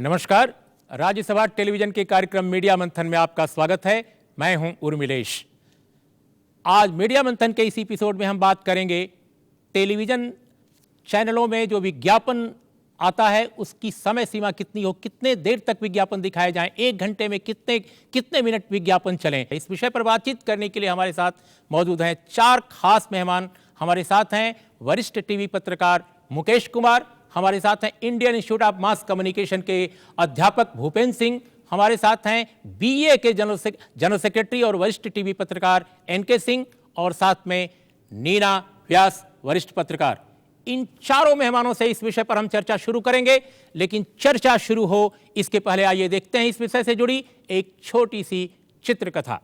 नमस्कार, राज्यसभा टेलीविजन के कार्यक्रम मीडिया मंथन में आपका स्वागत है। मैं हूं उर्मिलेश। आज मीडिया मंथन के इस एपिसोड में हम बात करेंगे टेलीविजन चैनलों में जो विज्ञापन आता है उसकी समय सीमा कितनी हो, कितने देर तक विज्ञापन दिखाए जाएं, 1 घंटे में कितने मिनट विज्ञापन चलें। इस विषय पर बातचीत करने के लिए हमारे साथ मौजूद हैं 4 खास मेहमान। हमारे साथ हैं वरिष्ठ टीवी पत्रकार मुकेश कुमार, हमारे साथ हैं Indian institute of mass communication के अध्यापक भूपेंद्र सिंह, हमारे साथ हैं बीए के जनरल सेक्रेटरी और वरिष्ठ टीवी पत्रकार एनके सिंह, और साथ में नीना व्यास, वरिष्ठ पत्रकार। इन चारों मेहमानों से इस विषय पर हम चर्चा शुरू करेंगे, लेकिन चर्चा शुरू हो इसके पहले आइए देखते हैं इस विषय से जुड़ी एक छोटी सी चित्रकथा।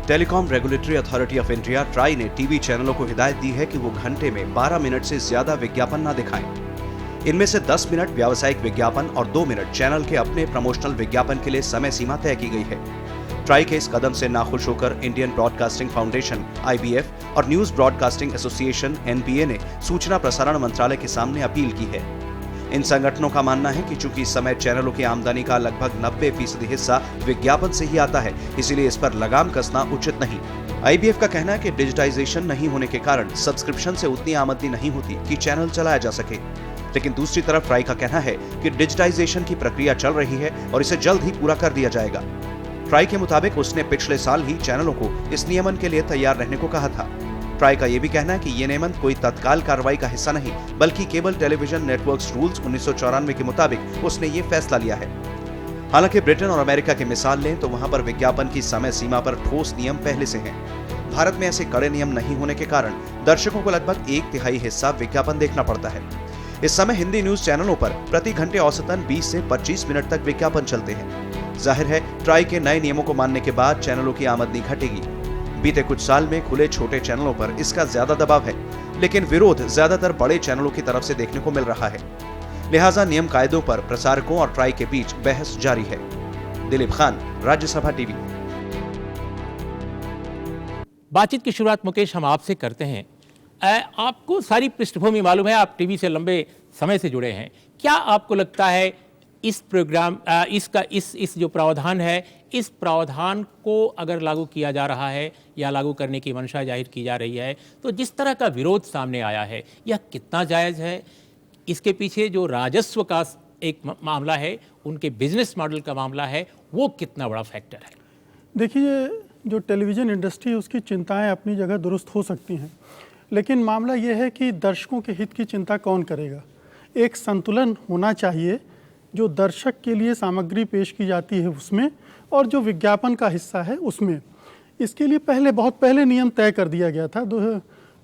Telecom regulatory authority of India TRAI ने टीवी चैनलों को हिदायत दी है कि वो घंटे में 12 मिनट से ज्यादा विज्ञापन ना दिखाएं। इनमें से 10 मिनट व्यावसायिक विज्ञापन और 2 मिनट चैनल के अपने प्रमोशनल विज्ञापन के लिए समय सीमा तय की गई है। ट्राई के इस कदम से नाखुश होकर इंडियन ब्रॉडकास्टिंग फाउंडेशन (IBF) और न्यूज ब्रॉडकास्टिंग एसोसिएशन (NBA) ने सूचना प्रसारण मंत्रालय के सामने अपील की है। इन संगठनों का मानना है कि चूंकि इस समय चैनलों की आमदनी का लगभग 90% हिस्सा विज्ञापन से ही आता है, इसीलिए इस पर लगाम कसना उचित नहीं। IBF का कहना है कि डिजिटाइजेशन नहीं होने के कारण सब्सक्रिप्शन से उतनी आमदनी नहीं होती कि चैनल चलाया जा सके। लेकिन दूसरी तरफ ट्राई का कहना है कि डिजिटाइजेशन की प्रक्रिया चल रही है और इसे जल्द ही पूरा कर दिया जाएगा। ट्राई के मुताबिक उसने पिछले साल ही चैनलों को इस नियमन के लिए तैयार रहने को कहा था। ट्राई का यह भी कहना है कि ये नियमन कोई तत्काल कार्रवाई का हिस्सा नहीं, बल्कि केबल टेलीविजन नेटवर्क्स रूल्स 1994 के मुताबिक उसने ये फैसला लिया है। हालांकि ब्रिटेन और अमेरिका की मिसाल लें तो वहां पर विज्ञापन की समय सीमा पर ठोस नियम पहले से हैं। भारत में ऐसे कड़े नियम नहीं होने के कारण दर्शकों को लगभग 1/3 हिस्सा विज्ञापन देखना पड़ता है। इस समय हिंदी न्यूज चैनलों पर प्रति घंटे औसतन 20 से 25 मिनट तक विज्ञापन चलते हैं। जाहिर है, ट्राई के नए नियमों को मानने के बाद चैनलों की आमदनी घटेगी। बीते कुछ साल में खुले छोटे चैनलों पर इसका ज्यादा दबाव है, लेकिन विरोध ज्यादातर बड़े चैनलों की तरफ से देखने को मिल रहा है। लिहाजा नियम कायदों पर प्रसारकों और ट्राई के बीच बहस जारी है। दिलीप खान, राज्यसभा टीवी। बातचीत की शुरुआत मुकेश हम आपसे करते हैं। आपको सारी पृष्ठभूमि मालूम है, आप टीवी से लंबे समय से जुड़े हैं। क्या आपको लगता है इस प्रोग्राम इस जो प्रावधान है, इस प्रावधान को अगर लागू किया जा रहा है या लागू करने की मंशा जाहिर की जा रही है, तो जिस तरह का विरोध सामने आया है यह कितना जायज़ है? इसके पीछे जो राजस्व का एक मामला है, उनके बिजनेस मॉडल का मामला है, वो कितना बड़ा फैक्टर है? देखिए, जो टेलीविज़न इंडस्ट्री है उसकी चिंताएं अपनी जगह दुरुस्त हो सकती हैं, लेकिन मामला ये है कि दर्शकों के हित की चिंता कौन करेगा। एक संतुलन होना चाहिए जो दर्शक के लिए सामग्री पेश की जाती है उसमें, और जो विज्ञापन का हिस्सा है उसमें। इसके लिए बहुत पहले नियम तय कर दिया गया था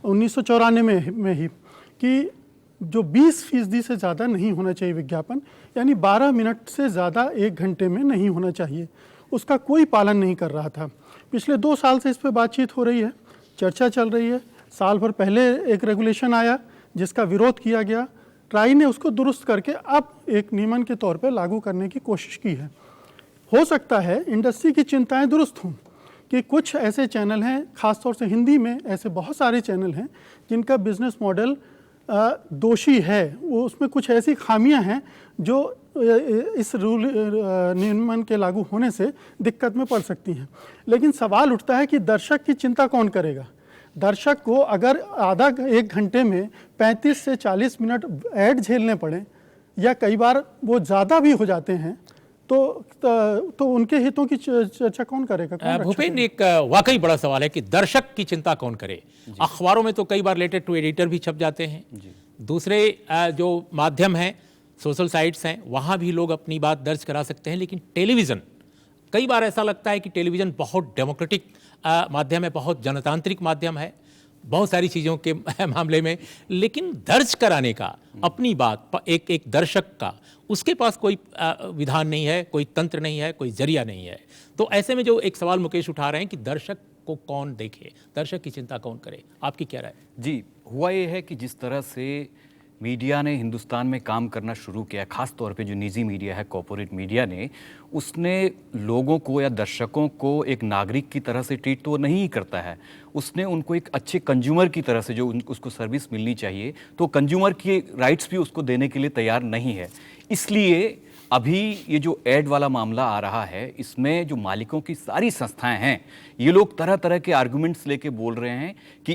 1994 में ही कि जो 20% से ज़्यादा नहीं होना चाहिए विज्ञापन, यानी 12 मिनट से ज़्यादा 1 घंटे में नहीं होना चाहिए। उसका कोई पालन नहीं कर रहा था। पिछले 2 साल से इस पर बातचीत हो रही है, चर्चा चल रही है। साल भर पहले एक रेगुलेशन आया जिसका विरोध किया गया। ट्राई ने उसको दुरुस्त करके अब एक नियमन के तौर पर लागू करने की कोशिश की है। हो सकता है इंडस्ट्री की चिंताएं दुरुस्त हों कि कुछ ऐसे चैनल हैं, ख़ासतौर से हिंदी में ऐसे बहुत सारे चैनल हैं जिनका बिजनेस मॉडल दोषी है। वो उसमें कुछ ऐसी खामियां हैं जो इस रूल नियमन के लागू होने से दिक्कत में पड़ सकती हैं। लेकिन सवाल उठता है कि दर्शक की चिंता कौन करेगा। दर्शक को अगर आधा 1 घंटे में 35 से 40 मिनट ऐड झेलने पड़े, या कई बार वो ज़्यादा भी हो जाते हैं, तो उनके हितों की चर्चा कौन करेगा? भूपेंद्र, एक वाकई बड़ा सवाल है कि दर्शक की चिंता कौन करे। अखबारों में तो कई बार लेटर टू एडिटर भी छप जाते हैं। दूसरे जो माध्यम हैं, सोशल साइट्स हैं, वहाँ भी लोग अपनी बात दर्ज करा सकते हैं। लेकिन टेलीविज़न, कई बार ऐसा लगता है कि टेलीविज़न बहुत डेमोक्रेटिक माध्यम है, बहुत जनतांत्रिक माध्यम है बहुत सारी चीज़ों के मामले में, लेकिन दर्ज कराने का अपनी बात एक दर्शक का, उसके पास कोई विधान नहीं है, कोई तंत्र नहीं है, कोई जरिया नहीं है। तो ऐसे में जो एक सवाल मुकेश उठा रहे हैं कि दर्शक को कौन देखे, दर्शक की चिंता कौन करे, आपकी क्या राय? जी, हुआ ये है कि जिस तरह से मीडिया ने हिंदुस्तान में काम करना शुरू किया, ख़ास तौर पे जो निजी मीडिया है, कॉर्पोरेट मीडिया ने, उसने लोगों को या दर्शकों को एक नागरिक की तरह से ट्रीट तो नहीं ही करता है, उसने उनको एक अच्छे कंज्यूमर की तरह से जो उसको सर्विस मिलनी चाहिए, तो कंज्यूमर के राइट्स भी उसको देने के लिए तैयार नहीं है। इसलिए अभी ये जो एड वाला मामला आ रहा है, इसमें जो मालिकों की सारी संस्थाएं हैं, ये लोग तरह तरह के आर्गुमेंट्स लेके बोल रहे हैं कि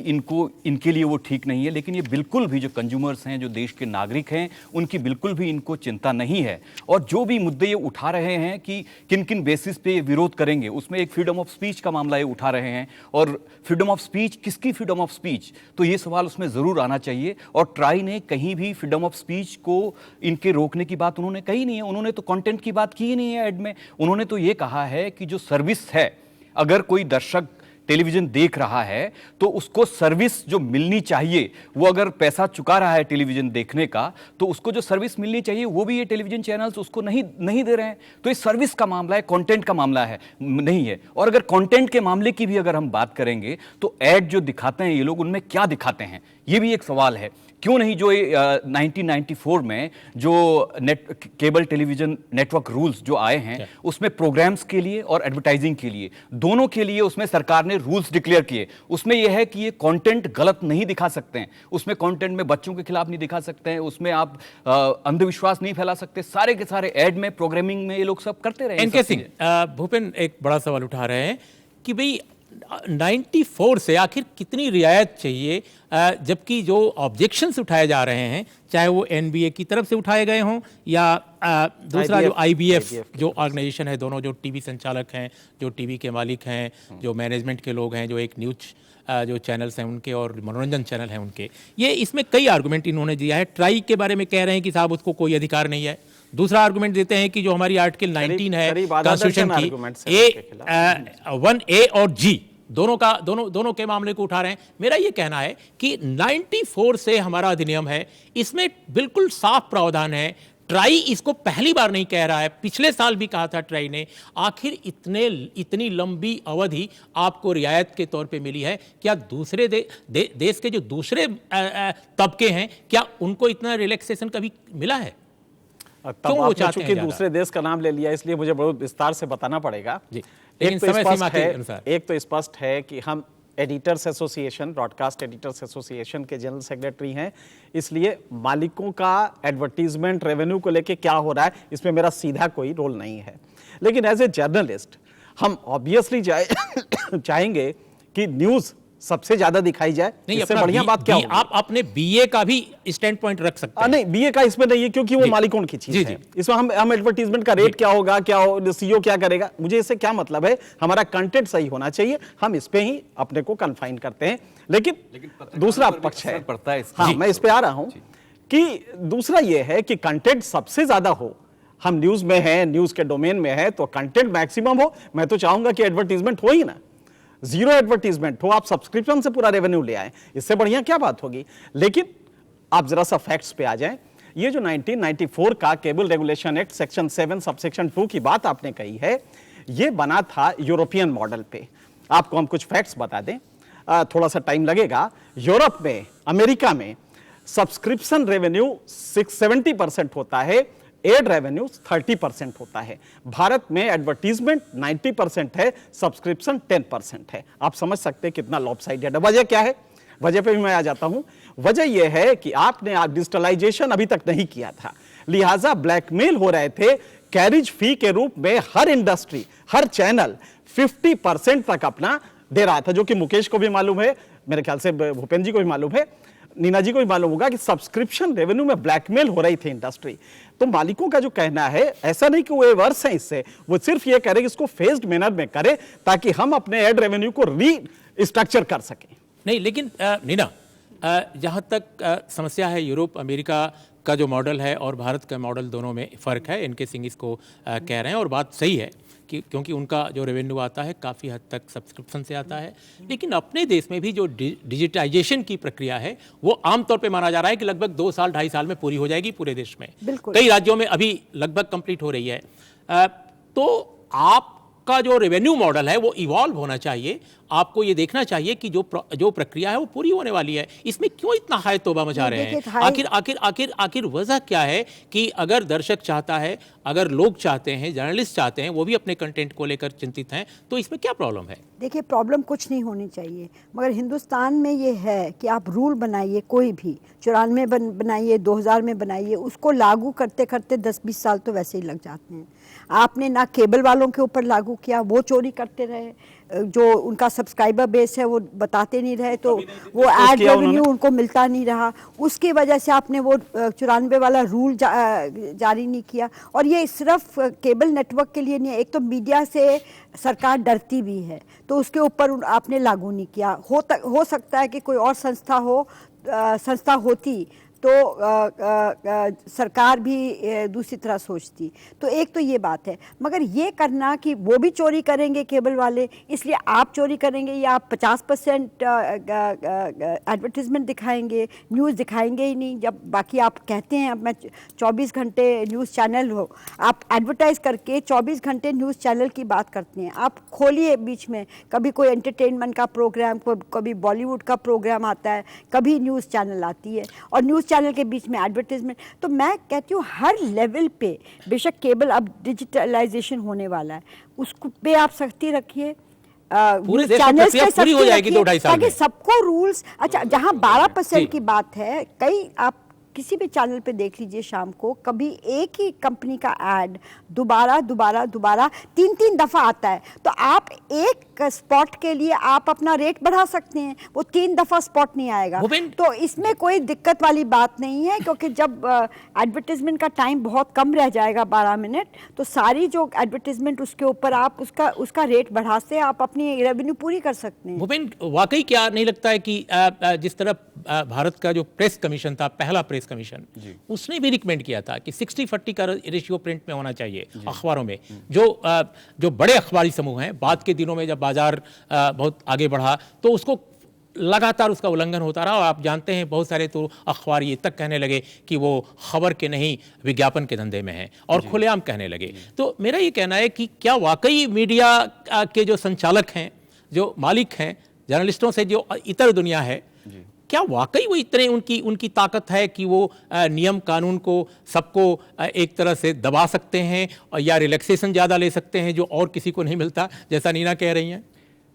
इनके लिए वो ठीक नहीं है, लेकिन ये बिल्कुल भी जो कंज्यूमर्स हैं, जो देश के नागरिक हैं, उनकी बिल्कुल भी इनको चिंता नहीं है। और जो भी मुद्दे ये उठा रहे हैं कि किन किन बेसिस पे ये विरोध करेंगे, उसमें एक फ्रीडम ऑफ स्पीच का मामला ये उठा रहे हैं। और फ्रीडम ऑफ स्पीच, किसकी फ्रीडम ऑफ स्पीच, तो ये सवाल उसमें जरूर आना चाहिए। और ट्राई ने कहीं भी फ्रीडम ऑफ स्पीच को इनके रोकने की बात उन्होंने कही नहीं है। उन्होंने तो कंटेंट की बात की ही नहीं है ऐड में। उन्होंने तो ये कहा है कि जो सर्विस है, अगर कोई दर्शक टेलीविजन देख रहा है तो उसको सर्विस जो मिलनी चाहिए, वो अगर पैसा चुका रहा है टेलीविजन देखने का, तो उसको जो सर्विस मिलनी चाहिए वो भी ये टेलीविजन चैनल्स उसको नहीं दे रहे हैं। तो ये सर्विस का मामला है, कंटेंट का मामला है नहीं है। और अगर कंटेंट के मामले की भी अगर हम बात करेंगे तो ऐड जो दिखाते हैं ये लोग, उनमें क्या दिखाते हैं, ये भी एक सवाल है। क्यों नहीं जो 1994 में जो केबल टेलीविजन नेटवर्क रूल्स जो आए हैं, उसमें प्रोग्राम्स के लिए और एडवर्टाइजिंग के लिए, दोनों के लिए उसमें सरकार ने रूल्स डिक्लेयर किए। उसमें यह है कि ये कंटेंट गलत नहीं दिखा सकते हैं, उसमें कंटेंट में बच्चों के खिलाफ नहीं दिखा सकते हैं, उसमें आप अंधविश्वास नहीं फैला सकते। सारे के सारे ऐड में, प्रोग्रामिंग में ये लोग सब करते रहे। एनके सिंह, भूपेन एक बड़ा सवाल उठा रहे हैं कि भाई 94 से आखिर कितनी रियायत चाहिए, जबकि जो ऑब्जेक्शंस उठाए जा रहे हैं, चाहे वो एनबीए की तरफ से उठाए गए हों या दूसरा जो आईबीएफ जो ऑर्गेनाइजेशन है, दोनों जो टीवी संचालक हैं, जो टीवी के मालिक हैं, जो मैनेजमेंट के लोग हैं, जो एक न्यूज जो चैनल्स हैं उनके और मनोरंजन चैनल हैं उनके, ये इसमें कई आर्गूमेंट इन्होंने दिया है। ट्राई के बारे में कह रहे हैं कि साहब उसको कोई अधिकार नहीं है। दूसरा आर्गुमेंट देते हैं कि जो हमारी आर्टिकल 19 है कॉन्स्टिट्यूशन की 1A और G दोनों के मामले को उठा रहे हैं। मेरा ये कहना है कि 94 से हमारा अधिनियम है, इसमें बिल्कुल साफ प्रावधान है। ट्राई इसको पहली बार नहीं कह रहा है, पिछले साल भी कहा था ट्राई ने। आखिर इतनी लंबी अवधि आपको रियायत के तौर पे मिली है, क्या दूसरे देश के जो दूसरे तबके हैं, क्या उनको इतना रिलैक्सेशन कभी मिला है? तब आपने चूंकि दूसरे देश का नाम ले लिया, इसलिए मुझे बहुत विस्तार से बताना पड़ेगा। लेकिन समय सीमा के अनुसार एक तो स्पष्ट है कि हम editors association, broadcast editors association के जनरल सेक्रेटरी हैं, इसलिए मालिकों का एडवर्टीजमेंट रेवेन्यू को लेके क्या हो रहा है, इसमें मेरा सीधा कोई रोल नहीं है। लेकिन एज ए जर्नलिस्ट हम ऑब्वियसली चाहेंगे कि न्यूज सबसे ज्यादा दिखाई जाए। नहीं, इससे बढ़िया बात क्या होगी? आप अपने बीए का भी स्टैंड पॉइंट रख सकते हैं। नहीं, बीए का इसमें नहीं है, क्योंकि वो मालिकों की चीज है। इसमें हम एडवर्टीजमेंट का रेट क्या होगा, सीईओ क्या करेगा, मुझे इससे क्या मतलब है। हमारा कंटेंट सही होना चाहिए, हम इस पे ही अपने को कन्फाइन करते हैं। लेकिन दूसरा पक्ष है, हाँ, मैं इस पे आ रहा हूं कि दूसरा ये है कि कंटेंट सबसे ज्यादा हो। हम न्यूज में है, न्यूज के डोमेन में है, तो कंटेंट मैक्सिमम हो। मैं तो चाहूंगा कि एडवर्टीजमेंट हो ही ना, जीरो एडवर्टीजमेंट हो, आप सब्सक्रिप्शन से पूरा रेवेन्यू ले आए, इससे बढ़िया क्या बात होगी। लेकिन आप जरा सा फैक्ट्स पे आ जाएं। ये जो 1994 का cable regulation act section 7 subsection 2 की बात आपने कही है, ये बना था यूरोपियन मॉडल पे। आपको हम कुछ फैक्ट्स बता दें, थोड़ा सा टाइम लगेगा। यूरोप में, अमेरिका में सब्सक्रिप्शन रेवेन्यू 70% होता है, एड रेवेन्यू 30% होता है। भारत में एडवर्टीजमेंट 90% है, सब्सक्रिप्शन 10% है। आप समझ सकते हैं कितना लॉपसाइडेड है। वजह क्या है? वजह पे भी मैं आ जाता हूं। वजह यह है कि आपने डिजिटलाइजेशन अभी तक नहीं किया था, लिहाजा ब्लैकमेल हो रहे थे। कैरिज फी के रूप में हर इंडस्ट्री, हर चैनल 50% तक अपना दे रहा था, जो कि मुकेश को भी मालूम है, मेरे ख्याल से भूपेन जी को भी मालूम है, नीना जी को भी मालूम होगा कि सब्सक्रिप्शन रेवेन्यू में ब्लैकमेल हो रही थी इंडस्ट्री। तो मालिकों का जो कहना है, ऐसा नहीं कि वो एवर्स हैं इससे, वो सिर्फ ये कह रहे हैं कि इसको फेज्ड मैनर में करें ताकि हम अपने एड रेवेन्यू को रीस्ट्रक्चर कर सकें। नहीं, लेकिन नीना, जहां तक समस्या है, यूरोप अमेरिका का जो मॉडल है और भारत का मॉडल, दोनों में फ़र्क है। इनके सिंह इसको कह रहे हैं और बात सही है कि क्योंकि उनका जो रेवेन्यू आता है काफ़ी हद तक सब्सक्रिप्शन से आता है। लेकिन अपने देश में भी जो डिजिटाइजेशन की प्रक्रिया है, वो आमतौर पे माना जा रहा है कि लगभग 2 साल 2.5 साल में पूरी हो जाएगी पूरे देश में। कई राज्यों में अभी लगभग कंप्लीट हो रही है। तो आपका जो रेवेन्यू मॉडल है वो इवॉल्व होना चाहिए। आपको ये देखना चाहिए कि जो प्रक्रिया है वो पूरी होने वाली है। इसमें क्यों इतना हाय तौबा मचा रहे हैं? आखिर आखिर आखिर आखिर वजह क्या है कि अगर दर्शक चाहता है, अगर लोग चाहते हैं, जर्नलिस्ट चाहते हैं, वो भी अपने कंटेंट को लेकर चिंतित हैं, तो इसमें क्या प्रॉब्लम है? देखिए, प्रॉब्लम कुछ नहीं होनी चाहिए, मगर हिंदुस्तान में ये है कि आप रूल बनाइए, कोई भी 94 बनाइए, 2000 में बनाइए, उसको लागू करते करते 10-20 साल तो वैसे ही लग जाते हैं। आपने ना केबल वालों के ऊपर लागू किया, वो चोरी करते रहे, जो उनका सब्सक्राइबर बेस है वो बताते नहीं रहे, तो वो एड रेवेन्यू उनको मिलता नहीं रहा, उसकी वजह से आपने वो 94 वाला रूल जारी नहीं किया। और ये सिर्फ केबल नेटवर्क के लिए नहीं है, एक तो मीडिया से सरकार डरती भी है, तो उसके ऊपर आपने लागू नहीं किया। हो सकता है कि कोई और संस्था होती तो सरकार भी दूसरी तरह सोचती। तो एक तो ये बात है, मगर ये करना कि वो भी चोरी करेंगे केबल वाले, इसलिए आप चोरी करेंगे या आप 50% एडवर्टीजमेंट दिखाएंगे, न्यूज़ दिखाएंगे ही नहीं। जब बाकी आप कहते हैं अब मैं 24 घंटे न्यूज़ चैनल हो, आप एडवर्टाइज करके 24 घंटे न्यूज़ चैनल की बात करते हैं। आप खोलिए बीच में, कभी कोई एंटरटेनमेंट का प्रोग्राम, कभी बॉलीवुड का प्रोग्राम आता है, कभी न्यूज़ चैनल आती है, और न्यूज़ चैनल के बीच में एडवर्टाइजमेंट। तो मैं कहती हूँ हर लेवल पे, बेशक केबल अब डिजिटलाइजेशन होने वाला है, उसको पे आप सख्ती रखिए, पूरे देश में प्रक्रिया पूरी हो जाएगी 2-2.5 साल में, ताकि सबको रूल्स। अच्छा, जहाँ 12% की बात है, कई आप किसी भी चैनल पे देख लीजिए शाम को, कभी एक ही कंपनी का ऐड दोबारा 3-3 दफ़ा आता है, तो आप एक स्पॉट के लिए आप अपना रेट बढ़ा सकते हैं, वो 3 दफ़ा स्पॉट नहीं आएगा। तो इसमें कोई दिक्कत वाली बात नहीं है, क्योंकि जब एडवर्टीजमेंट का टाइम बहुत कम रह जाएगा 12 मिनट, तो सारी जो एडवर्टीजमेंट उसके ऊपर आप उसका रेट बढ़ा से आप अपनी रेवेन्यू पूरी कर सकते हैं। भूपेन, वाकई क्या नहीं लगता है कि जिस तरह भारत का जो प्रेस कमीशन था, पहला प्रेस कमीशन, उसने भी रिकमेंड किया था कि 60-40 का रेशियो प्रिंट में होना चाहिए अखबारों में। जो बड़े अखबारी समूह हैं, बाद के दिनों में जब बाजार बहुत आगे बढ़ा तो उसको लगातार उसका उल्लंघन होता रहा, और आप जानते हैं बहुत सारे तो अखबार ये तक कहने लगे कि वो खबर के नहीं विज्ञापन के धंधे में हैं, और खुलेआम कहने लगे। तो मेरा ये कहना है कि क्या वाकई मीडिया के जो संचालक हैं, जो मालिक हैं, जर्नलिस्टों से जो इतर दुनिया है, क्या वाकई वो इतने उनकी ताकत है कि वो नियम कानून को सबको एक तरह से दबा सकते हैं, और या रिलैक्सेशन ज़्यादा ले सकते हैं जो और किसी को नहीं मिलता, जैसा नीना कह रही हैं?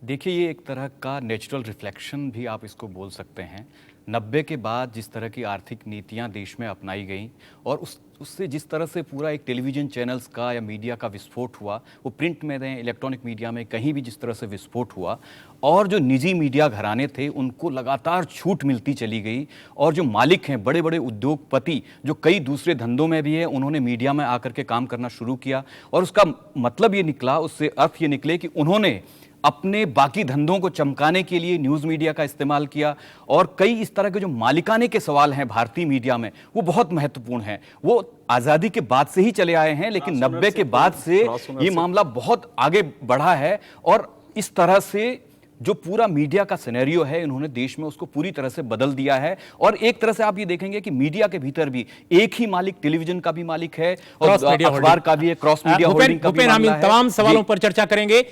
देखिए, ये एक तरह का नेचुरल रिफ्लेक्शन भी आप इसको बोल सकते हैं। 90 के बाद जिस तरह की आर्थिक नीतियां देश में अपनाई गई, और उससे जिस तरह से पूरा एक टेलीविज़न चैनल्स का या मीडिया का विस्फोट हुआ, वो प्रिंट में दें, इलेक्ट्रॉनिक मीडिया में, कहीं भी जिस तरह से विस्फोट हुआ, और जो निजी मीडिया घराने थे उनको लगातार छूट मिलती चली गई, और जो मालिक हैं, बड़े बड़े उद्योगपति जो कई दूसरे धंधों में भी हैं, उन्होंने मीडिया में आकर के काम करना शुरू किया, और उसका मतलब ये निकला, उससे अर्थ ये निकले कि उन्होंने अपने बाकी धंधों को चमकाने के लिए न्यूज़ मीडिया का इस्तेमाल किया। और कई इस तरह के जो मालिकाने के सवाल हैं भारतीय मीडिया में, वो बहुत महत्वपूर्ण हैं। वो आज़ादी के बाद से ही चले आए हैं, लेकिन 90 के बाद से ये मामला बहुत आगे बढ़ा है, और इस तरह से जो पूरा मीडिया का सिनेरियो है, इन्होंने देश में उसको पूरी तरह से बदल दिया है। और एक तरह से आप ये देखेंगे कि मीडिया के भीतर भी एक ही मालिक, टेलीविजन का भी मालिक है और अखबार का भी है, क्रॉस मीडिया होल्डिंग का भी मामला है। हम इन तमाम सवालों पर चर्चा करेंगे।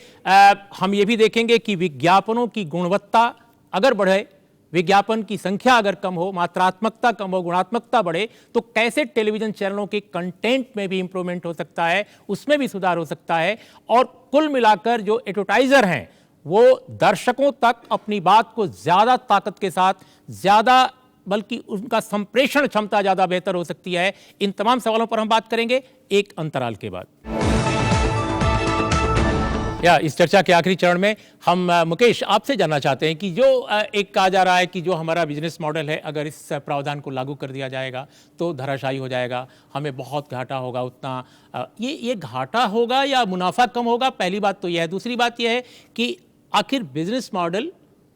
हम ये भी देखेंगे कि विज्ञापनों की गुणवत्ता अगर बढ़े, विज्ञापन की संख्या अगर कम हो, मात्रात्मकता कम हो, गुणात्मकता बढ़े, तो कैसे टेलीविजन चैनलों के कंटेंट में भी इंप्रूवमेंट हो सकता है, उसमें भी सुधार हो सकता है। और कुल मिलाकर जो एडवर्टाइजर हैं वो दर्शकों तक अपनी बात को ज्यादा ताकत के साथ, ज्यादा बल्कि उनका संप्रेषण क्षमता ज्यादा बेहतर हो सकती है। इन तमाम सवालों पर हम बात करेंगे एक अंतराल के बाद। इस चर्चा के आखिरी चरण में हम मुकेश आपसे जानना चाहते हैं कि जो एक कहा जा रहा है कि जो हमारा बिजनेस मॉडल है, अगर इस प्रावधान को लागू कर दिया जाएगा तो धराशायी हो जाएगा, हमें बहुत घाटा होगा। उतना ये घाटा होगा या मुनाफा कम होगा, पहली बात तो यह है। दूसरी बात यह है कि आखिर बिजनेस मॉडल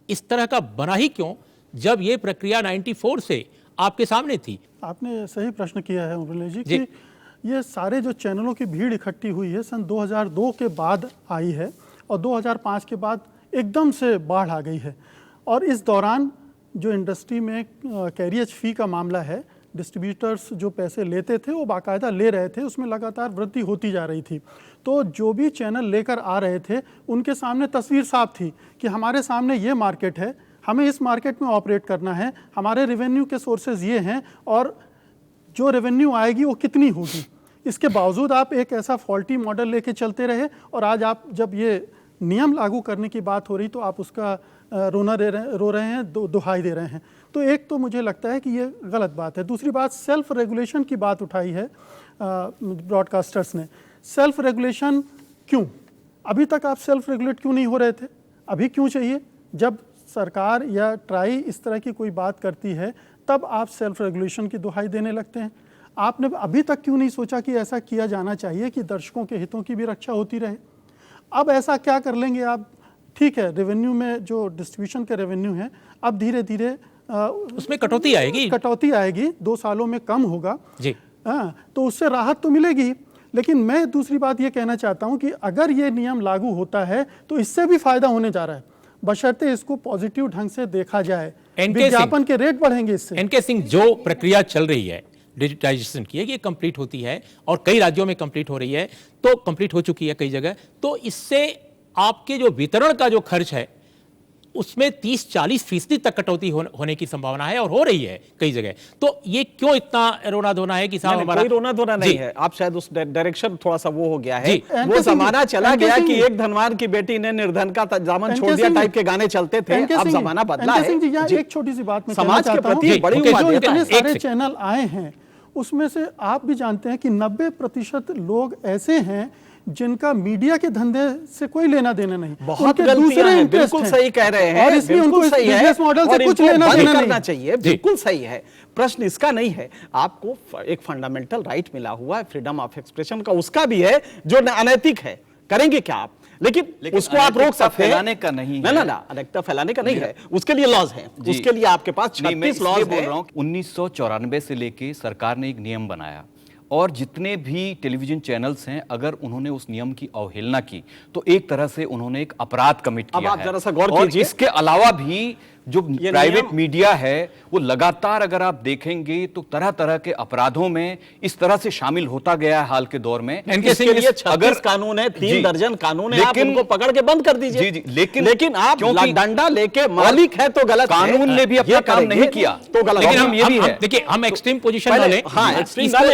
इस तरह का बना ही क्यों, जब ये प्रक्रिया 94 से आपके सामने थी? आपने सही प्रश्न किया है मुरली जी कि ये सारे जो चैनलों की भीड़ इकट्ठी हुई है सन 2002 के बाद आई है, और 2005 के बाद एकदम से बाढ़ आ गई है। और इस दौरान जो इंडस्ट्री में कैरियज फी का मामला है, डिस्ट्रीब्यूटर्स जो पैसे लेते थे वो बाकायदा ले रहे थे, उसमें लगातार वृद्धि होती जा रही थी। तो जो भी चैनल लेकर आ रहे थे उनके सामने तस्वीर साफ थी कि हमारे सामने ये मार्केट है, हमें इस मार्केट में ऑपरेट करना है, हमारे रेवेन्यू के सोर्सेज ये हैं और जो रेवेन्यू आएगी वो कितनी होगी। इसके बावजूद आप एक ऐसा फॉल्टी मॉडल लेके चलते रहे और आज आप जब ये नियम लागू करने की बात हो रही तो आप उसका रो रहे हैं, दुहाई दे रहे हैं। तो एक तो मुझे लगता है कि ये गलत बात है। दूसरी बात, सेल्फ रेगुलेशन की बात उठाई है ब्रॉडकास्टर्स ने। सेल्फ रेगुलेशन क्यों? अभी तक आप सेल्फ रेगुलेट क्यों नहीं हो रहे थे? अभी क्यों चाहिए? जब सरकार या ट्राई इस तरह की कोई बात करती है तब आप सेल्फ रेगुलेशन की दुहाई देने लगते हैं। आपने अभी तक क्यों नहीं सोचा कि ऐसा किया जाना चाहिए कि दर्शकों के हितों की भी रक्षा होती रहे? अब ऐसा क्या कर लेंगे आप? ठीक है, रेवेन्यू में जो डिस्ट्रीब्यूशन के रेवेन्यू है अब धीरे धीरे उसमें कटौती आएगी 2 सालों में कम होगा जी। तो उससे राहत तो मिलेगी। लेकिन मैं दूसरी बात ये कहना चाहता हूँ कि अगर ये नियम लागू होता है तो इससे भी फायदा होने जा रहा है, बशर्ते इसको पॉजिटिव ढंग से देखा जाए। विज्ञापन के रेट बढ़ेंगे इससे। एनके सिंह, जो प्रक्रिया चल रही है डिजिटाइजेशन की है, ये कंप्लीट होती है और कई राज्यों में कंप्लीट हो रही है, तो कंप्लीट हो चुकी है कई जगह, तो इससे आपके जो वितरण का जो खर्च है उसमें 30-40% तक कटौती होने की संभावना है और हो रही है कई जगह। तो ये क्यों इतना रोना धोना है कि साहब हमारा कोई रोना धोना नहीं है। आप शायद उस डायरेक्शन थोड़ा सा वो हो गया है, वो जमाना चला गया कि एक धनवान की बेटी ने निर्धन का दामन छोड़ दिया टाइप के गाने चलते थे। अब जमाना बदला है। एक छोटी सी बात में समाज के प्रति बड़ी इतने सारे चैनल आए हैं उसमें से आप भी जानते हैं कि 90% लोग ऐसे हैं जिनका मीडिया के धंधे से कोई लेना देना नहीं। बहुत गलतियां हैं, बिल्कुल सही कह रहे हैं, और इसलिए उनको इस बिजनेस मॉडल से कुछ लेना देना नहीं चाहिए। बिल्कुल सही है, प्रश्न इसका नहीं है। आपको एक फंडामेंटल राइट मिला हुआ है फ्रीडम ऑफ एक्सप्रेशन का, उसका भी है जो अनैतिक है। करेंगे क्या आप? लेकिन उसको आप रोक सकते हैं। फैलाने का नहीं है। ना, अनैतिकता फैलाने का नहीं है, उसके लिए लॉज हैं। उसके लिए आपके पास 36 लॉज बोल रहा हूं। 1994 से लेके सरकार ने एक नियम बनाया और जितने भी टेलीविजन चैनल्स हैं अगर उन्होंने उस नियम की अवहेलना की तो एक तरह से उन्होंने एक अपराध कमिट किया है। अब आप जरा सा गौर कीजिए, इसके अलावा भी जो प्राइवेट मीडिया है वो लगातार अगर आप देखेंगे तो तरह तरह के अपराधों में इस तरह से शामिल होता गया है हाल के दौर में। इसके लिए 36 कानून है, 3 दर्जन कानून है, आप उनको पकड़ के बंद कर दीजिए। जी, लेकिन आप डंडा लेके मालिक है तो गलत, कानून ने भी अपना काम नहीं किया तो गलत। लेकिन हम ये भी है, देखिए हम एक्सट्रीम पोजीशन वाले,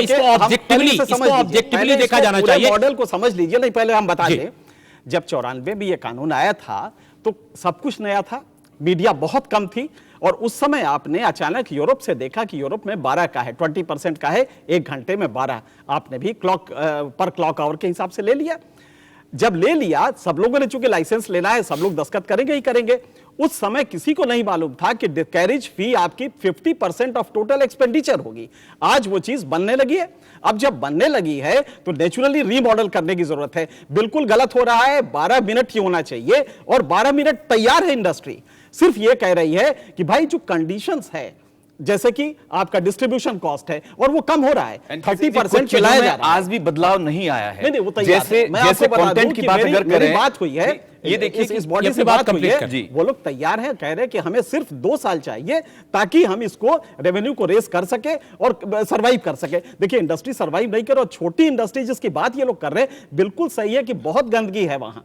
इसको ऑब्जेक्टिवली देखा जाना चाहिए। मॉडल को समझ लीजिए। नहीं, पहले हम बता दें, जब 94 में ये कानून आया था तो सब कुछ नया था, मीडिया बहुत कम थी और उस समय आपने अचानक यूरोप से देखा कि यूरोप में 12 का है, 20% का है, 1 घंटे में 12। आपने भी पर क्लॉक आवर के हिसाब से ले लिया। जब ले लिया, सब लोगों ने चूंकि लाइसेंस लेना है, सब लोग दस्तखत करेंगे ही करेंगे। उस समय किसी को नहीं मालूम था कि कैरिज फी आपकी 50% ऑफ टोटल एक्सपेंडिचर होगी। आज वो चीज बनने लगी है। अब जब बनने लगी है तो नेचुरली रीमॉडल करने की जरूरत है। बिल्कुल गलत हो रहा है, 12 मिनट ही होना चाहिए और 12 मिनट तैयार है इंडस्ट्री। सिर्फ ये कह रही है कि भाई जो कंडीशंस है, जैसे कि आपका डिस्ट्रीब्यूशन कॉस्ट है और वो कम हो रहा है, 30% चलाया जा रहा है। आज भी बदलाव नहीं आया है। नहीं, वो जैसे कंटेंट की बात अगर करें, बात हुई है, ये देखिए इस बॉडी से बात हुई है, वो लोग तैयार हैं, कह रहे हैं कि हमें सिर्फ 2 साल चाहिए ताकि हम इसको रेवेन्यू को रेस कर सके और सरवाइव कर सके। देखिए, इंडस्ट्री सरवाइव नहीं कर, और छोटी इंडस्ट्री जिसकी बात ये लोग कर रहे हैं, बिल्कुल सही है कि बहुत गंदगी है वहां,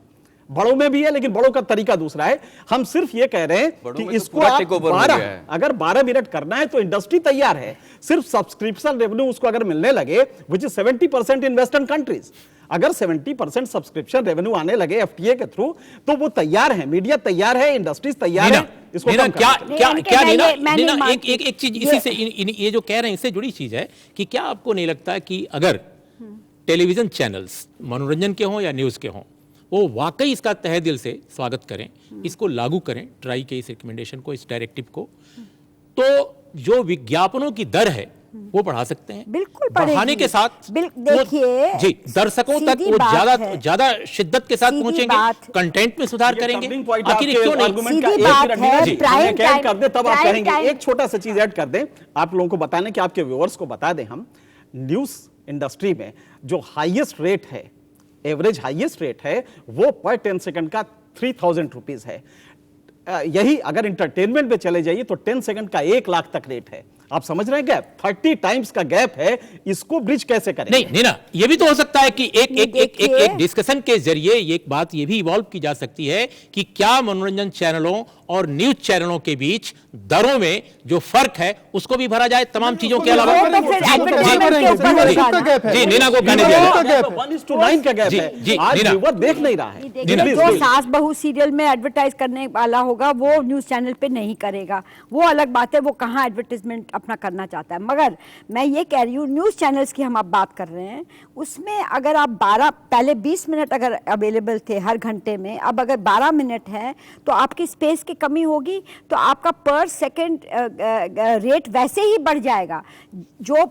बड़ों में भी है, लेकिन बड़ों का तरीका दूसरा है। हम सिर्फ ये कह रहे हैं कि इसको आप 12 मिनट करना है तो इंडस्ट्री तैयार है। सिर्फ सब्सक्रिप्शन रेवेन्यू उसको अगर मिलने लगे, which is 70% in western countries, अगर 70% सब्सक्रिप्शन रेवेन्यू आने लगे एफटीए के थ्रू, तो वो तैयार है, मीडिया तैयार है, इंडस्ट्रीज तैयार है। इसको एक चीज इसी से ये जो कह रहे हैं इससे जुड़ी चीज है कि क्या आपको नहीं लगता कि अगर टेलीविजन चैनल्स मनोरंजन के हों या न्यूज के हों, वो वाकई इसका तहे दिल से स्वागत करें, इसको लागू करें, ट्राई के इस रिकमेंडेशन को, इस डायरेक्टिव को, तो जो विज्ञापनों की दर है वो बढ़ा सकते हैं। बिल्कुल बढ़ाने के साथ देखिए जी दर्शकों तक वो ज्यादा शिद्दत के साथ पहुंचेंगे, कंटेंट में सुधार करेंगे। आखिर क्यों नहीं तब आप कहेंगे। एक छोटा सा चीज ऐड कर दें आप लोगों को बताने कि आपके व्यूअर्स को बता दें, हम न्यूज इंडस्ट्री में जो हाईएस्ट रेट है, एवरेज हाईएस्ट रेट है, वो पर 10 सेकंड का 3000 रुपीज है। यही अगर इंटरटेनमेंट पे चले जाइए तो 10 सेकंड का 1 लाख तक रेट है। आप समझ रहे हैं गैप? 30 टाइम्स का गैप है, इसको ब्रिज कैसे करें? नहीं नीना, ये भी तो हो सकता है कि एक डिस्कशन के जरिए एक बात ये भी इवॉल्व की जा सकती है कि क्या मनोरंजन चैनलों और न्यूज चैनलों के बीच दरों में जो फर्क है उसको भी भरा जाए तमाम चीजों के अलावा। वो तो फिर advertisement के ऊपर होगा ना। जी नीना को कहने दिया जाए। 1:9 का गैप है। जी, आज नीना। व्यूअर देख नहीं रहा है। देखिए, Please, जो please. सास बहू सीरियल में एडवर्टाइज करने वाला होगा वो न्यूज़ चैनल पे नहीं करेगा, वो अलग बात है, वो कहाँ एडवर्टाइजमेंट अपना करना चाहता है। मगर मैं ये कह रही हूँ न्यूज़ चैनल्स की हम आप बात कर रहे हैं, उसमें अगर आप 12 पहले 20 मिनट अगर अवेलेबल थे हर घंटे में, अब अगर 12 मिनट है तो आपकी स्पेस की कमी होगी, तो आपका पर सेकंड रेट वैसे ही बढ़ जाएगा। जो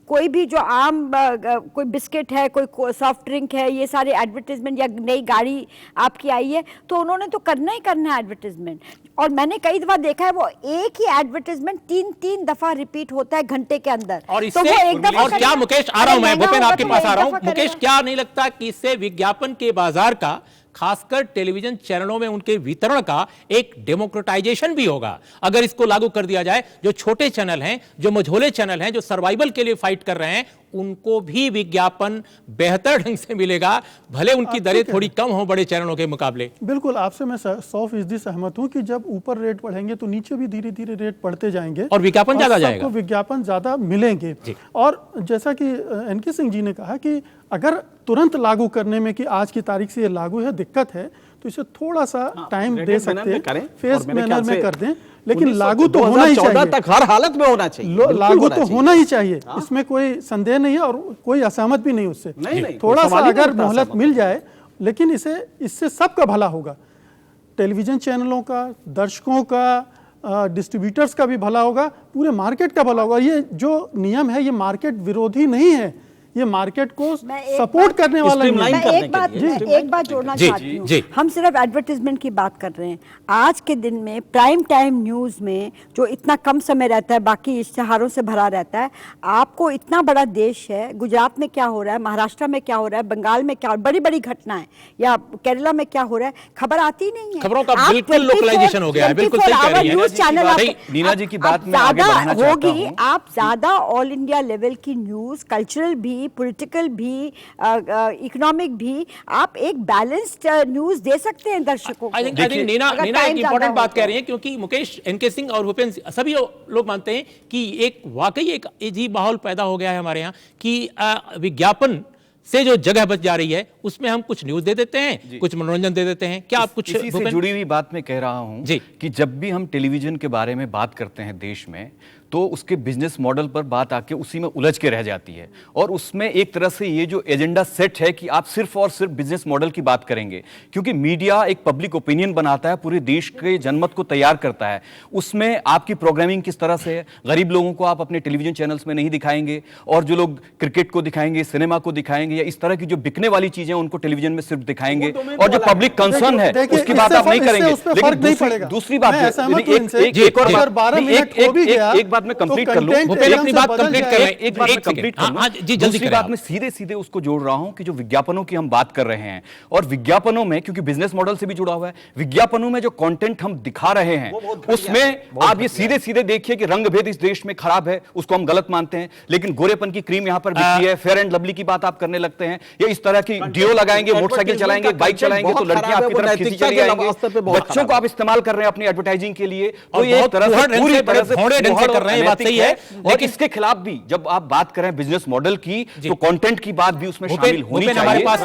कोई भी जो आम कोई बिस्किट है, कोई सॉफ्ट ड्रिंक है, ये सारे एडवर्टाइजमेंट, या नई गाड़ी आपकी आई है तो उन्होंने तो करना ही करना है एडवर्टाइजमेंट। और मैंने कई दफा देखा है वो एक ही एडवर्टाइजमेंट 3 दफा रिपीट होता है घंटे के अंदर। और तो इससे वो एक दफा और क्या मुकेश, आ रहा हूं मैं, भूपेन आपके पास आ रहा हूं। मुकेश, मुकेश क्या नहीं लगता कि इससे विज्ञापन के बाजार का, खासकर टेलीविजन चैनलों में उनके वितरण का एक डेमोक्रेटाइजेशन भी होगा अगर इसको लागू कर दिया जाए। जो छोटे चैनल हैं, जो मझोले चैनल हैं, जो सर्वाइवल के लिए फाइट कर रहे हैं, उनको भी विज्ञापन बेहतर ढंग से मिलेगा, भले उनकी दरें थोड़ी कम हो बड़े चैनलों के मुकाबले। बिल्कुल आपसे मैं 100% सहमत हूं कि जब ऊपर रेट बढ़ेंगे तो नीचे भी धीरे धीरे रेट बढ़ते जाएंगे और विज्ञापन ज्यादा सबको जाएगा। विज्ञापन ज्यादा मिलेंगे। और जैसा कि एनके सिंह जी ने कहा कि अगर तुरंत लागू करने में कि आज की तारीख से ये लागू है दिक्कत है, तो इसे थोड़ा सा टाइम दे सकते हैं, फेज मैनर में कर दें, लेकिन लागू तो होना ही चाहिए। 2014 तक हर हालत में होना चाहिए। लागू तो होना ही चाहिए, इसमें कोई संदेह नहीं है और कोई असहमत भी नहीं उससे। नहीं, थोड़ा सा सवाल ही नहीं अगर उठता मोहलत असहमत। मिल जाए, लेकिन इससे सबका भला होगा, टेलीविजन चैनलों का, दर्शकों का, डिस्ट्रीब्यूटर्स का भी भला होगा, पूरे मार्केट का भला होगा। ये जो नियम है ये मार्केट विरोधी नहीं है, ये मार्केट को सपोर्ट करने वाला नियम है। मैं एक बात जोड़ना चाहती हूँ। हम सिर्फ एडवर्टाइजमेंट की बात कर रहे हैं। आज के दिन में प्राइम टाइम न्यूज़ में जो इतना कम समय रहता है, बाकी इश्तिहारों से भरा रहता है, आपको इतना बड़ा देश है, गुजरात में क्या हो रहा है, महाराष्ट्र में क्या हो रहा है, बंगाल में क्या, बड़ी बड़ी घटनाएं, या केरला में क्या हो रहा है, खबर आती नहीं है। खबरों का बिल्कुल लोकलाइजेशन हो गया है। बिल्कुल सही कह रही है न्यूज़ चैनल नीना जी की बात में आगे बढ़ाना चाहता हूं। आप ज्यादा ऑल इंडिया लेवल की न्यूज़, कल्चरल भी, पॉलिटिकल भी, इकोनॉमिक भी, आप एक बैलेंस्ड न्यूज़ दे सकते हैं दर्शकों को। आई थिंक नीना एक इंपॉर्टेंट बात कह रही है, क्योंकि मुकेश, एनके सिंह और भूपेन सभी लोग मानते हैं कि एक वाकई एक अजीब माहौल पैदा हो गया है हमारे यहाँ कि विज्ञापन से जो जगह बच जा रही है उसमें हम कुछ न्यूज दे देते हैं, कुछ मनोरंजन दे देते हैं। क्या आप कुछ इसी से जुड़ी हुई बात मैं कह रहा हूं कि जब भी हम टेलीविजन के बारे में बात करते हैं देश में, तो उसके बिजनेस मॉडल पर बात आके उसी में उलझ के रह जाती है। और उसमें एक तरह से ये जो एजेंडा सेट है कि आप सिर्फ और सिर्फ बिजनेस मॉडल की बात करेंगे, क्योंकि मीडिया एक पब्लिक ओपिनियन बनाता है, पूरे देश के जनमत को तैयार करता है। उसमें आपकी प्रोग्रामिंग किस तरह से है, गरीब लोगों को आप अपने टेलीविजन चैनल्स में नहीं दिखाएंगे, और जो लोग क्रिकेट को दिखाएंगे, सिनेमा को दिखाएंगे, या इस तरह की जो बिकने वाली चीजें उनको टेलीविजन में सिर्फ दिखाएंगे, और जो पब्लिक कंसर्न है उसकी बात आप नहीं करेंगे। लेकिन दूसरी बात है, एक बात मैं कंप्लीट कर लूं, अपनी बात कंप्लीट कर लें, एक बात मैं कंप्लीट कर लूं। जी जल्दी दूसरी बात मैं सीधे सीधे उसको जोड़ रहा हूं कि जो विज्ञापनों की हम बात कर रहे हैं, और विज्ञापनों में क्योंकि बिजनेस मॉडल से भी जुड़ा हुआ है, विज्ञापनों में जो कंटेंट हम दिखा रहे हैं उसमें आप ये सीधे सीधे देखिए कि रंग भेद इस देश में खराब है, उसको हम गलत मानते हैं, लेकिन गोरेपन की क्रीम यहां पर बिकती है, फेयर एंड लवली की बात आप करने लगते हैं, या इस तरह की डियो लगाएंगे, मोटरसाइकिल चलाएंगे, बाइक चलाएंगे तो लड़कियां आपकी तरफ खींची चली आएंगे, बच्चों को आप इस्तेमाल कर रहे हैं अपनी एडवर्टाइजिंग के लिए, तो ये तरह से पूरी तरह से कर रहे हैं, बात सही है। और इसके खिलाफ भी जब आप बात करें बिजनेस मॉडल की, तो कंटेंट की बात भी उसमें शामिल होनी चाहिए। हमारे पास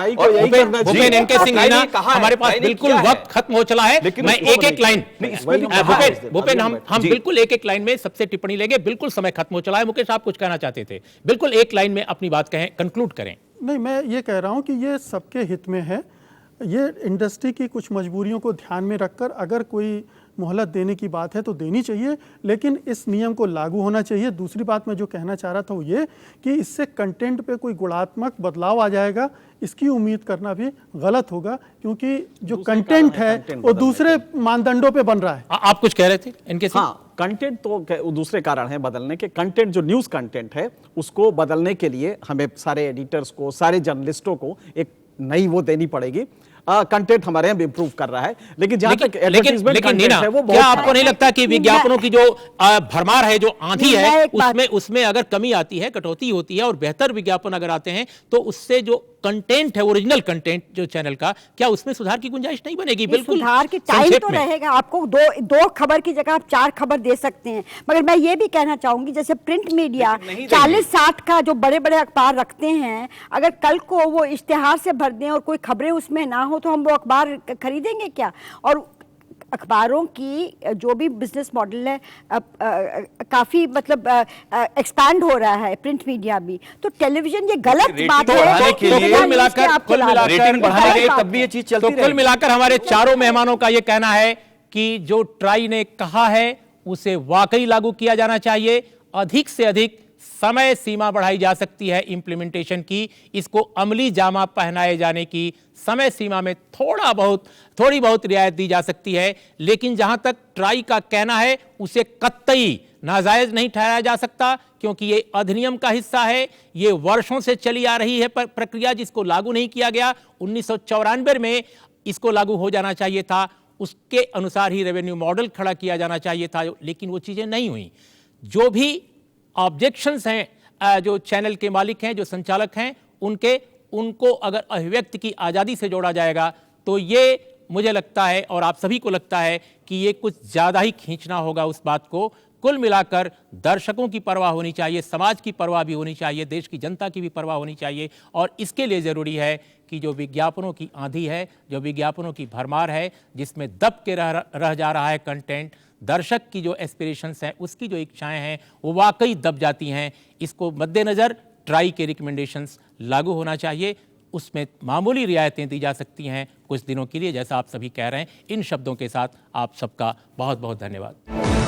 भूपेन एनके सिंह नीना, हमारे पास बिल्कुल वक्त खत्म हो चला है। मैं एक एक लाइन भूपेन हम बिल्कुल एक एक लाइन में सबसे टिप्पणी लेंगे, बिल्कुल समय खत्म हो चला है। मुकेश, आप कुछ कहना चाहते थे, बिल्कुल एक लाइन में अपनी बात कहें, कंक्लूड करें। नहीं, मैं ये कह रहा हूं कि ये सबके हित में है। ये इंडस्ट्री की कुछ मजबूरियों को ध्यान में रखकर अगर कोई मोहलत देने की बात है तो देनी चाहिए, लेकिन इस नियम को लागू होना चाहिए। दूसरी बात मैं जो कहना चाह रहा था वो ये कि इससे कंटेंट पे कोई गुणात्मक बदलाव आ जाएगा, इसकी उम्मीद करना भी गलत होगा, क्योंकि जो कंटेंट है वो दूसरे मानदंडों पे बन रहा है। आप कुछ कह रहे थे इनके? हाँ, कंटेंट तो दूसरे कारण है बदलने के। कंटेंट जो न्यूज़ कंटेंट है उसको बदलने के लिए हमें सारे एडिटर्स को, सारे जर्नलिस्टों को एक नई वो देनी पड़ेगी। कंटेंट हमारे यहाँ इंप्रूव कर रहा है। लेकिन जहां तक एडवर्टाइजमेंट लेकिन कंटेंट नीना, है वो क्या बहुत आपको नहीं लगता कि विज्ञापनों की जो भरमार है, जो आंधी मैं है, एक बात- उसमें अगर कमी आती है, कटौती होती है और बेहतर विज्ञापन अगर आते हैं तो उससे जो कंटेंट है, ओरिजिनल कंटेंट जो चैनल का, क्या उसमें सुधार की गुंजाइश नहीं बनेगी? ये बिल्कुल सुधार की टाइम संक्षेप तो में। रहेगा, आपको दो खबर की जगह आप 4 खबर दे सकते हैं। मगर मैं ये भी कहना चाहूंगी, जैसे प्रिंट मीडिया 40-60 का जो बड़े बड़े अखबार रखते हैं, अगर कल को वो इश्तेहार से भर दें और कोई खबरें उसमें ना हो तो हम वो अखबार खरीदेंगे क्या? और अखबारों की जो भी बिजनेस मॉडल है काफी मतलब एक्सपैंड हो रहा है, प्रिंट मीडिया भी। तो टेलीविजन ये गलत रेटिंग बात है। बढ़ाने के लिए कुल मिलाकर रेटिंग बढ़ाने के लिए तब भी ये चीज चलती तो कुल रहेगी। मिलाकर हमारे चारों मेहमानों का यह कहना है कि जो ट्राई ने कहा है उसे वाकई लागू किया जाना चाहिए। अधिक से अधिक समय सीमा बढ़ाई जा सकती है इंप्लीमेंटेशन की, इसको अमली जामा पहनाए जाने की समय सीमा में थोड़ी बहुत रियायत दी जा सकती है। लेकिन जहां तक ट्राई का कहना है उसे कतई नाजायज नहीं ठहराया जा सकता, क्योंकि ये अधिनियम का हिस्सा है। ये वर्षों से चली आ रही है प्रक्रिया, जिसको लागू नहीं किया गया। 1994 में इसको लागू हो जाना चाहिए था, उसके अनुसार ही रेवेन्यू मॉडल खड़ा किया जाना चाहिए था, लेकिन वो चीजें नहीं हुई। जो भी ऑब्जेक्शंस हैं, जो चैनल के मालिक हैं, जो संचालक हैं, उनको अगर अभिव्यक्ति की आज़ादी से जोड़ा जाएगा तो ये मुझे लगता है और आप सभी को लगता है कि ये कुछ ज़्यादा ही खींचना होगा उस बात को। कुल मिलाकर दर्शकों की परवाह होनी चाहिए, समाज की परवाह भी होनी चाहिए, देश की जनता की भी परवाह होनी चाहिए। और इसके लिए ज़रूरी है कि जो विज्ञापनों की आंधी है, जो विज्ञापनों की भरमार है, जिसमें दब के रह जा रहा है कंटेंट, दर्शक की जो एस्पिरेशंस हैं, उसकी जो इच्छाएं हैं, वो वाकई दब जाती हैं। इसको मद्देनज़र ट्राई के रिकमेंडेशंस लागू होना चाहिए। उसमें मामूली रियायतें दी जा सकती हैं कुछ दिनों के लिए, जैसा आप सभी कह रहे हैं। इन शब्दों के साथ आप सबका बहुत बहुत धन्यवाद।